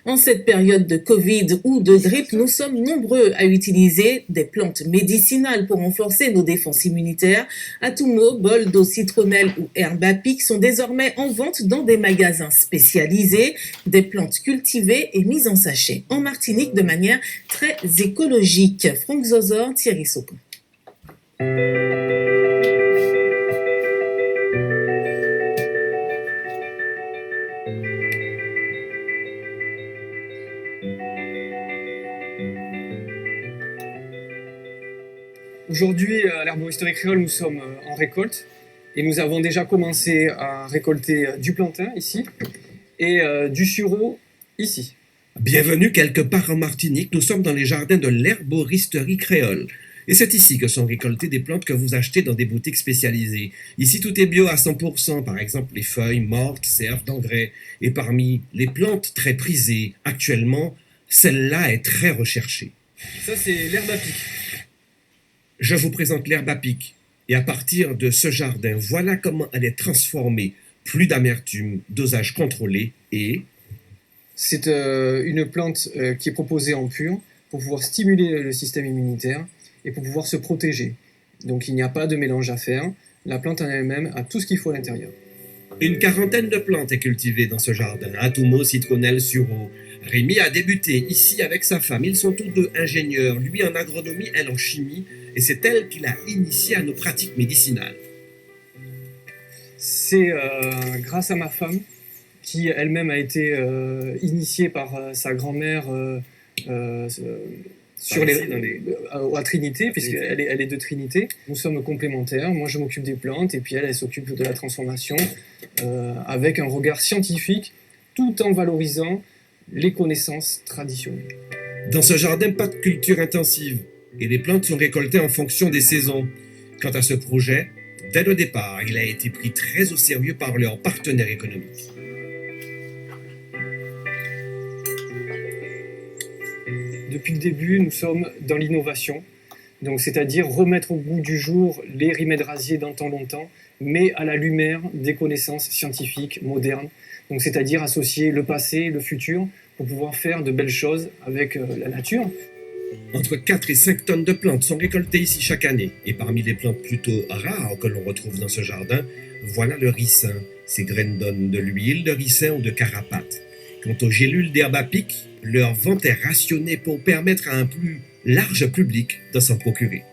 En cette période de Covid ou de grippe, nous sommes nombreux à utiliser des plantes médicinales pour renforcer nos défenses immunitaires. Atumo, bol d'eau citronnelle ou herbe à pic sont désormais en vente dans des magasins spécialisés. Des plantes cultivées et mises en sachet en Martinique de manière très écologique. Franck Zozor, Thierry Sopin. Aujourd'hui, à l'Herboristerie Créole, nous sommes en récolte et nous avons déjà commencé à récolter du plantain ici et du sureau ici. Bienvenue quelque part en Martinique, nous sommes dans les jardins de l'Herboristerie Créole. Et c'est ici que sont récoltées des plantes que vous achetez dans des boutiques spécialisées. Ici, tout est bio à 100%, par exemple les feuilles mortes qui servent d'engrais. Et parmi les plantes très prisées actuellement, celle-là est très recherchée. Ça, c'est l'herbe à pic. Je vous présente l'herbe à pic. Et à partir de ce jardin, voilà comment elle est transformée. Plus d'amertume, dosage contrôlé et... C'est une plante qui est proposée en pur pour pouvoir stimuler le système immunitaire et pour pouvoir se protéger. Donc il n'y a pas de mélange à faire. La plante en elle-même a tout ce qu'il faut à l'intérieur. Une quarantaine de plantes est cultivée dans ce jardin. Atumo, citronnelle, sureau. Rémi a débuté ici avec sa femme. Ils sont tous deux ingénieurs, lui en agronomie, elle en chimie, et c'est elle qui l'a initié à nos pratiques médicinales. C'est grâce à ma femme, qui elle-même a été initiée par sa grand-mère à Trinité, puisqu'elle est de Trinité. Nous sommes complémentaires. Moi, je m'occupe des plantes et puis elle s'occupe de la transformation avec un regard scientifique, tout en valorisant les connaissances traditionnelles. Dans ce jardin, pas de culture intensive et les plantes sont récoltées en fonction des saisons. Quant à ce projet, dès le départ, il a été pris très au sérieux par leurs partenaires économiques. Depuis le début, nous sommes dans l'innovation, donc c'est-à-dire remettre au goût du jour les remèdes rasiers d'un temps longtemps, mais à la lumière des connaissances scientifiques modernes. Donc c'est-à-dire associer le passé et le futur pour pouvoir faire de belles choses avec la nature. Entre 4 et 5 tonnes de plantes sont récoltées ici chaque année. Et parmi les plantes plutôt rares que l'on retrouve dans ce jardin, voilà le ricin. Ces graines donnent de l'huile de ricin ou de carapate. Quant aux gélules d'herbe à pic, leur vente est rationnée pour permettre à un plus large public de s'en procurer.